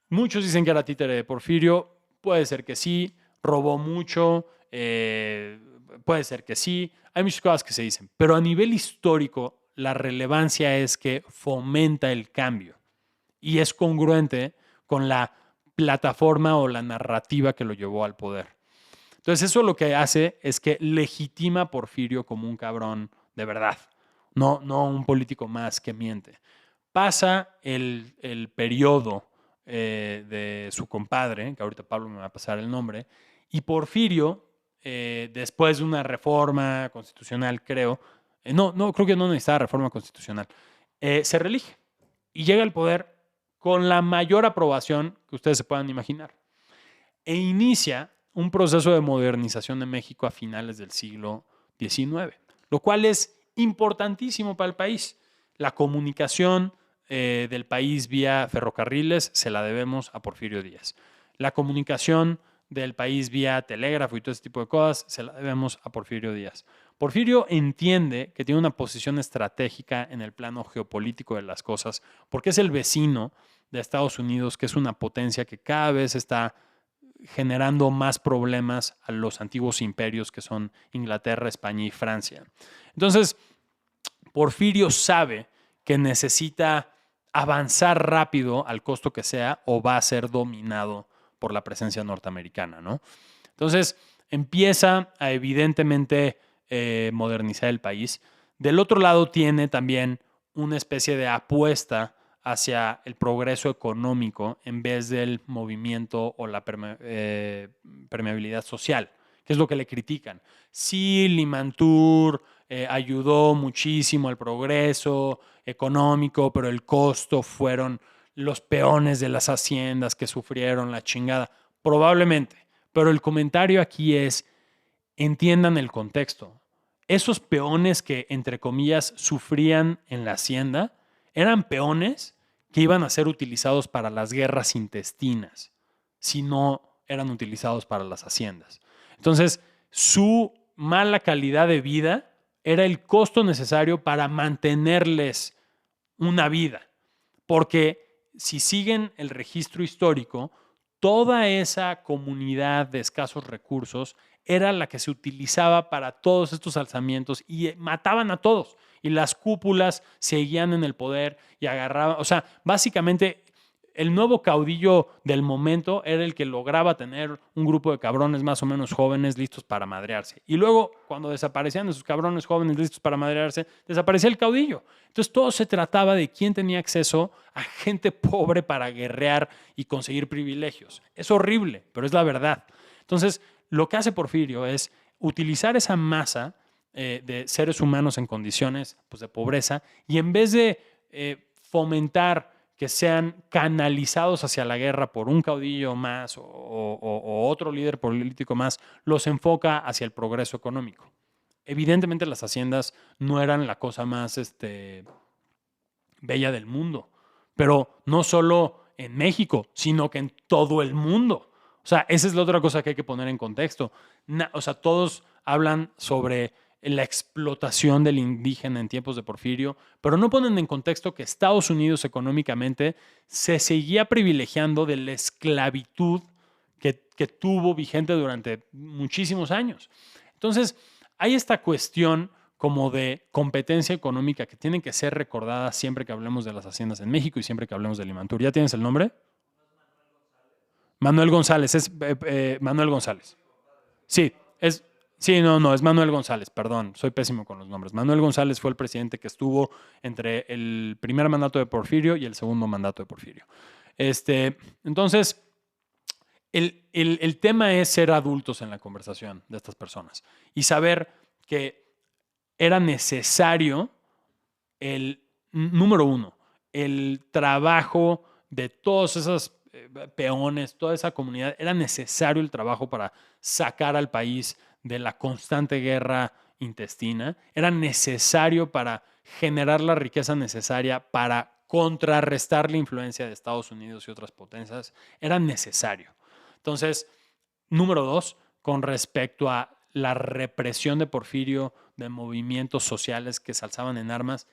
Muchos dicen que era títere de Porfirio, puede ser que sí, robó mucho, puede ser que sí, hay muchas cosas que se dicen, pero a nivel histórico la relevancia es que fomenta el cambio y es congruente con la plataforma o la narrativa que lo llevó al poder. Entonces eso lo que hace es que legitima a Porfirio como un cabrón de verdad, no un político más que miente. Pasa el periodo de su compadre, que ahorita Pablo me va a pasar el nombre, y Porfirio, después de una reforma constitucional, creo, creo que no necesitaba reforma constitucional, se reelige y llega al poder con la mayor aprobación que ustedes se puedan imaginar. E inicia un proceso de modernización de México a finales del siglo XIX, lo cual es importantísimo para el país. La comunicación del país vía ferrocarriles se la debemos a Porfirio Díaz. La comunicación del país vía telégrafo y todo ese tipo de cosas se la debemos a Porfirio Díaz. Porfirio entiende que tiene una posición estratégica en el plano geopolítico de las cosas porque es el vecino de Estados Unidos, que es una potencia que cada vez está generando más problemas a los antiguos imperios que son Inglaterra, España y Francia. Entonces, Porfirio sabe que necesita avanzar rápido al costo que sea o va a ser dominado por la presencia norteamericana, ¿no? Entonces, empieza a evidentemente modernizar el país. Del otro lado tiene también una especie de apuesta hacia el progreso económico en vez del movimiento o la permeabilidad social, que es lo que le critican. Sí, Limantur ayudó muchísimo al progreso económico, pero el costo fueron los peones de las haciendas que sufrieron la chingada. Probablemente, pero el comentario aquí es, entiendan el contexto. Esos peones que, entre comillas, sufrían en la hacienda, eran peones que iban a ser utilizados para las guerras intestinas, si no eran utilizados para las haciendas. Entonces, su mala calidad de vida era el costo necesario para mantenerles una vida. Porque si siguen el registro histórico, toda esa comunidad de escasos recursos era la que se utilizaba para todos estos alzamientos y mataban a todos. Y las cúpulas seguían en el poder y agarraban, o sea, básicamente el nuevo caudillo del momento era el que lograba tener un grupo de cabrones más o menos jóvenes listos para madrearse. Y luego, cuando desaparecían esos cabrones jóvenes listos para madrearse, desaparecía el caudillo. Entonces todo se trataba de quién tenía acceso a gente pobre para guerrear y conseguir privilegios. Es horrible, pero es la verdad. Entonces, lo que hace Porfirio es utilizar esa masa de seres humanos en condiciones pues, de pobreza y en vez de fomentar que sean canalizados hacia la guerra por un caudillo más o otro líder político más, los enfoca hacia el progreso económico. Evidentemente las haciendas no eran la cosa más bella del mundo, pero no solo en México, sino que en todo el mundo. O sea, esa es la otra cosa que hay que poner en contexto. O sea, todos hablan sobre la explotación del indígena en tiempos de Porfirio, pero no ponen en contexto que Estados Unidos económicamente se seguía privilegiando de la esclavitud que tuvo vigente durante muchísimos años. Entonces, hay esta cuestión como de competencia económica que tiene que ser recordada siempre que hablemos de las haciendas en México y siempre que hablemos de Limantur. ¿Ya tienes el nombre? Manuel González, es Manuel González. Sí, es Manuel González, perdón, soy pésimo con los nombres. Manuel González fue el presidente que estuvo entre el primer mandato de Porfirio y el segundo mandato de Porfirio. Entonces, el tema es ser adultos en la conversación de estas personas y saber que era necesario número uno, el trabajo de todos esos peones, toda esa comunidad, era necesario el trabajo para sacar al país de la constante guerra intestina, era necesario para generar la riqueza necesaria para contrarrestar la influencia de Estados Unidos y otras potencias, era necesario. Entonces, número dos, con respecto a la represión de Porfirio de movimientos sociales que se alzaban en armas,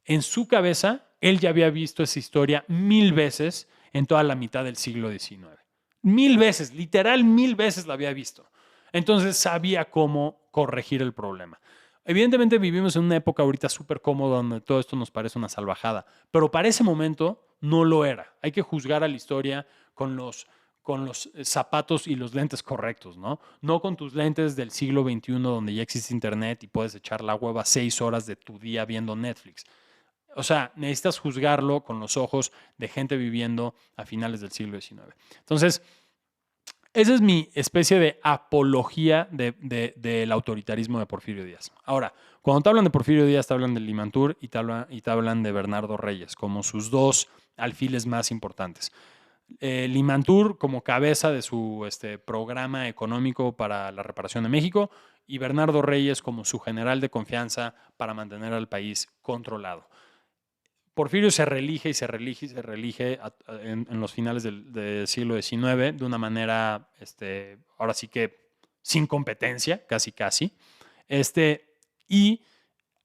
en su cabeza, él ya había visto esa historia 1000 veces en toda la mitad del siglo XIX. 1000 veces, literal 1000 veces la había visto. Entonces sabía cómo corregir el problema. Evidentemente vivimos en una época ahorita súper cómoda donde todo esto nos parece una salvajada, pero para ese momento no lo era. Hay que juzgar a la historia con los zapatos y los lentes correctos, ¿no? No con tus lentes del siglo XXI donde ya existe internet y puedes echar la hueva 6 horas de tu día viendo Netflix. O sea, necesitas juzgarlo con los ojos de gente viviendo a finales del siglo XIX. Entonces, esa es mi especie de apología del autoritarismo de Porfirio Díaz. Ahora, cuando te hablan de Porfirio Díaz, te hablan de Limantur y te hablan de Bernardo Reyes como sus dos alfiles más importantes. Limantur como cabeza de su programa económico para la reparación de México y Bernardo Reyes como su general de confianza para mantener al país controlado. Porfirio se reelige en los finales del siglo XIX de una manera, ahora sí que sin competencia, casi. Y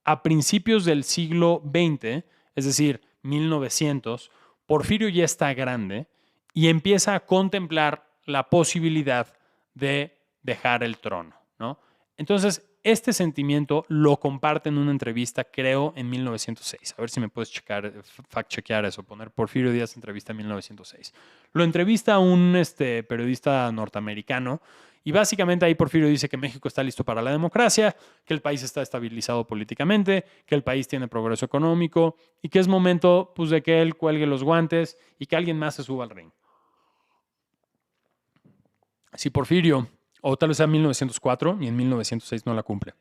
a principios del siglo XX, es decir, 1900, Porfirio ya está grande y empieza a contemplar la posibilidad de dejar el trono, ¿no? Entonces, este sentimiento lo comparte en una entrevista, creo, en 1906. A ver si me puedes fact-chequear eso, poner Porfirio Díaz entrevista en 1906. Lo entrevista a un periodista norteamericano y básicamente ahí Porfirio dice que México está listo para la democracia, que el país está estabilizado políticamente, que el país tiene progreso económico y que es momento pues, de que él cuelgue los guantes y que alguien más se suba al ring. Si Porfirio, o tal vez sea 1904 y en 1906 no la cumple.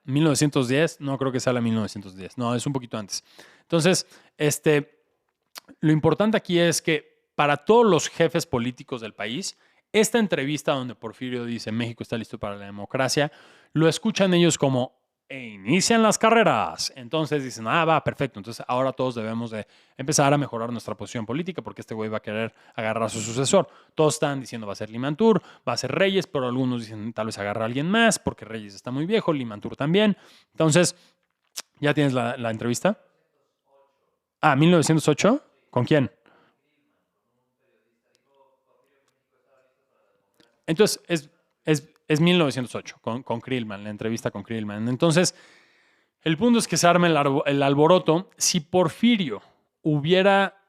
1910, no creo que sea la 1910, no, es un poquito antes. Entonces, lo importante aquí es que para todos los jefes políticos del país, esta entrevista donde Porfirio dice México está listo para la democracia, lo escuchan ellos como e inician las carreras. Entonces dicen, va, perfecto. Entonces ahora todos debemos de empezar a mejorar nuestra posición política porque este güey va a querer agarrar a su sucesor. Todos están diciendo va a ser Limantur, va a ser Reyes, pero algunos dicen tal vez agarra a alguien más porque Reyes está muy viejo, Limantur también. Entonces, ¿ya tienes la entrevista? 1908. ¿Con quién? Entonces, es 1908 con Krillman, la entrevista con Krillman. Entonces, el punto es que se arma el alboroto. Si Porfirio hubiera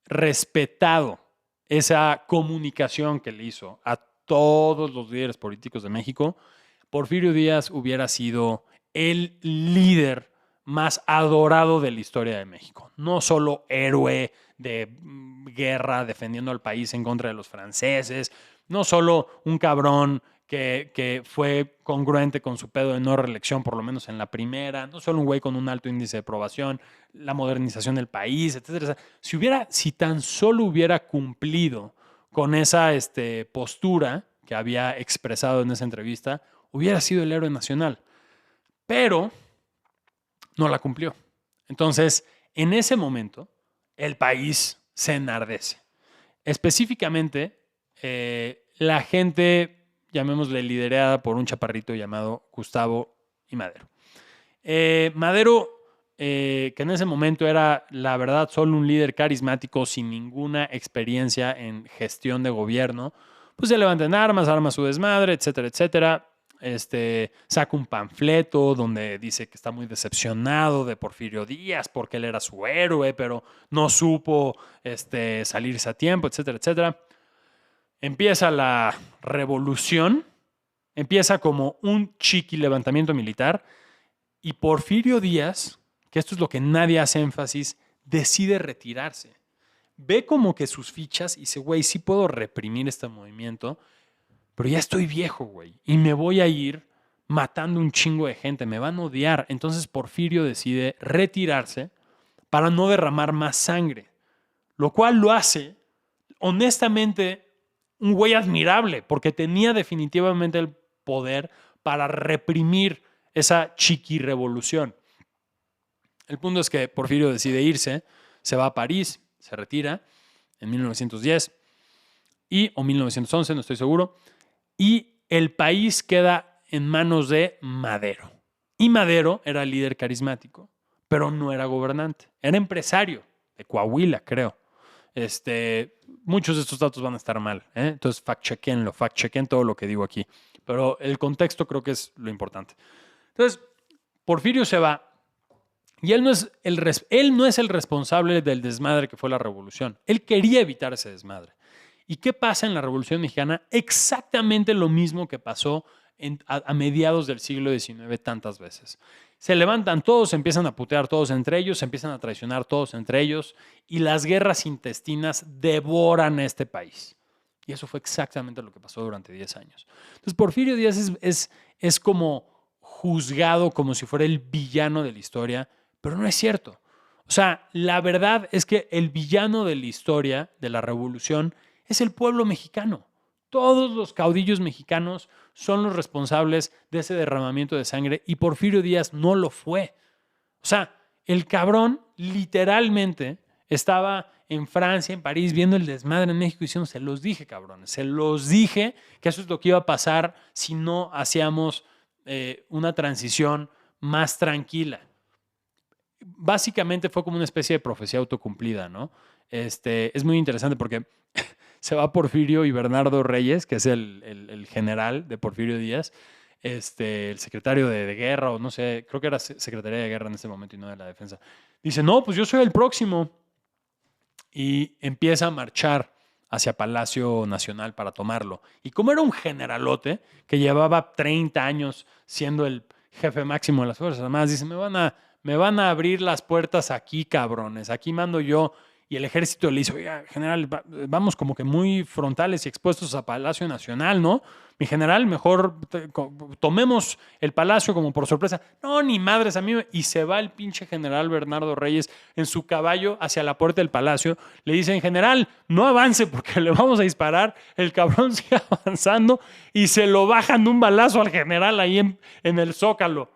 respetado esa comunicación que le hizo a todos los líderes políticos de México, Porfirio Díaz hubiera sido el líder más adorado de la historia de México. No solo héroe de guerra defendiendo al país en contra de los franceses, no solo un cabrón que fue congruente con su pedo de no reelección, por lo menos en la primera, no solo un güey con un alto índice de aprobación, la modernización del país, etcétera. Si tan solo hubiera cumplido con esa postura que había expresado en esa entrevista, hubiera sido el héroe nacional. Pero no la cumplió. Entonces, en ese momento, el país se enardece. Específicamente, la gente, llamémosle liderada por un chaparrito llamado Gustavo y Madero. Madero, que en ese momento era, la verdad, solo un líder carismático sin ninguna experiencia en gestión de gobierno, pues se levanta en armas, arma su desmadre, etcétera, etcétera. Saca un panfleto donde dice que está muy decepcionado de Porfirio Díaz porque él era su héroe, pero no supo salirse a tiempo, etcétera, etcétera. Empieza la revolución, empieza como un chiqui levantamiento militar y Porfirio Díaz, que esto es lo que nadie hace énfasis, decide retirarse. Ve como que sus fichas y dice, güey, sí puedo reprimir este movimiento, pero ya estoy viejo, güey, y me voy a ir matando un chingo de gente, me van a odiar. Entonces Porfirio decide retirarse para no derramar más sangre, lo cual lo hace, honestamente, un güey admirable, porque tenía definitivamente el poder para reprimir esa chiqui-revolución. El punto es que Porfirio decide irse, se va a París, se retira en 1910 o 1911, no estoy seguro, y el país queda en manos de Madero. Y Madero era líder carismático, pero no era gobernante, era empresario de Coahuila, creo. Muchos de estos datos van a estar mal, entonces fact-chequen todo lo que digo aquí. Pero el contexto creo que es lo importante. Entonces, Porfirio se va y él no es el responsable del desmadre que fue la revolución. Él quería evitar ese desmadre. ¿Y qué pasa en la Revolución Mexicana? Exactamente lo mismo que pasó a mediados del siglo XIX tantas veces. Se levantan todos, se empiezan a putear todos entre ellos, se empiezan a traicionar todos entre ellos y las guerras intestinas devoran a este país. Y eso fue exactamente lo que pasó durante 10 años. Entonces, Porfirio Díaz es como juzgado como si fuera el villano de la historia, pero no es cierto. O sea, la verdad es que el villano de la historia, de la revolución, es el pueblo mexicano. Todos los caudillos mexicanos son los responsables de ese derramamiento de sangre y Porfirio Díaz no lo fue. O sea, el cabrón literalmente estaba en Francia, en París, viendo el desmadre en México y diciendo, se los dije, cabrones, se los dije que eso es lo que iba a pasar si no hacíamos una transición más tranquila. Básicamente fue como una especie de profecía autocumplida, ¿no? Es muy interesante porque se va Porfirio y Bernardo Reyes, que es el general de Porfirio Díaz, el secretario de guerra, o no sé, creo que era secretaría de guerra en ese momento y no de la defensa. Dice, no, pues yo soy el próximo. Y empieza a marchar hacia Palacio Nacional para tomarlo. Y como era un generalote que llevaba 30 años siendo el jefe máximo de las Fuerzas Armadas, dice, me van a abrir las puertas aquí, cabrones, aquí mando yo. Y el ejército le dice, oiga, general, vamos como que muy frontales y expuestos a Palacio Nacional, ¿no? Mi general, mejor tomemos el palacio como por sorpresa. No, ni madres, a mí. Y se va el pinche general Bernardo Reyes en su caballo hacia la puerta del palacio. Le dicen, general, no avance porque le vamos a disparar. El cabrón sigue avanzando y se lo bajan de un balazo al general ahí en el Zócalo.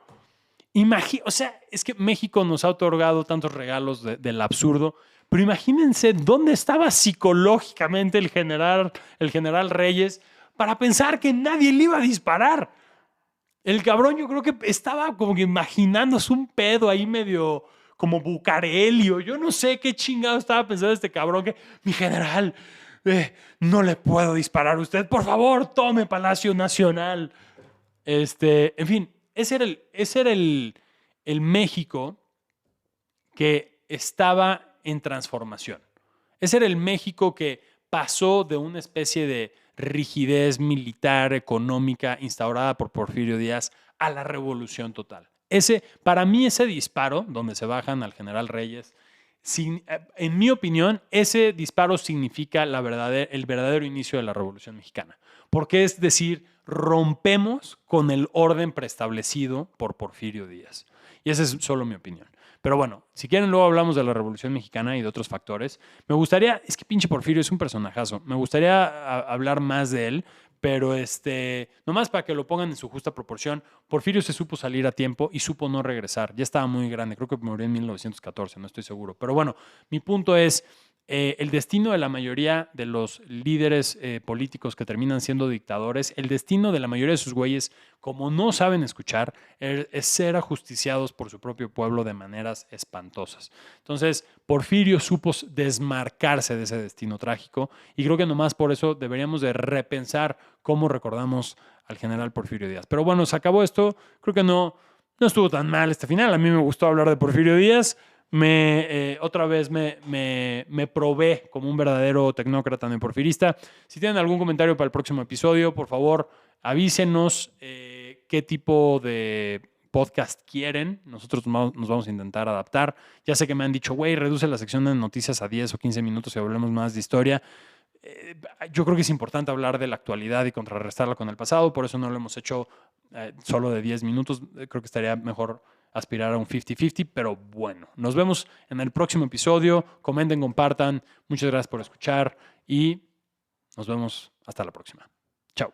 O sea, es que México nos ha otorgado tantos regalos del absurdo, pero imagínense dónde estaba psicológicamente el general Reyes para pensar que nadie le iba a disparar. El cabrón yo creo que estaba como que imaginándose un pedo ahí medio como Bucarelio. Yo no sé qué chingado estaba pensando este cabrón que, mi general, no le puedo disparar a usted. Por favor, tome Palacio Nacional. En fin, ese era el México que estaba en transformación. Ese era el México que pasó de una especie de rigidez militar, económica, instaurada por Porfirio Díaz, a la revolución total. Para mí, ese disparo, donde se bajan al general Reyes, en mi opinión, ese disparo significa el verdadero inicio de la Revolución Mexicana. Porque es decir, rompemos con el orden preestablecido por Porfirio Díaz. Y esa es solo mi opinión. Pero bueno, si quieren luego hablamos de la Revolución Mexicana y de otros factores. Me gustaría, es que pinche Porfirio es un personajazo, me gustaría hablar más de él, pero nomás para que lo pongan en su justa proporción, Porfirio se supo salir a tiempo y supo no regresar. Ya estaba muy grande, creo que murió en 1914, no estoy seguro. Pero bueno, mi punto es, el destino de la mayoría de los líderes políticos que terminan siendo dictadores, el destino de la mayoría de sus güeyes, como no saben escuchar, es ser ajusticiados por su propio pueblo de maneras espantosas. Entonces, Porfirio supo desmarcarse de ese destino trágico y creo que nomás por eso deberíamos de repensar cómo recordamos al general Porfirio Díaz. Pero bueno, se acabó esto. Creo que no estuvo tan mal este final. A mí me gustó hablar de Porfirio Díaz. Otra vez me probé como un verdadero tecnócrata neoporfirista. Si tienen algún comentario para el próximo episodio, por favor, avísenos qué tipo de podcast quieren. Nosotros nos vamos a intentar adaptar. Ya sé que me han dicho, güey, reduce la sección de noticias a 10 o 15 minutos y hablemos más de historia. Yo creo que es importante hablar de la actualidad y contrarrestarla con el pasado. Por eso no lo hemos hecho solo de 10 minutos. Creo que estaría mejor aspirar a un 50-50, pero bueno, nos vemos en el próximo episodio. Comenten, compartan. Muchas gracias por escuchar y nos vemos hasta la próxima. Chao.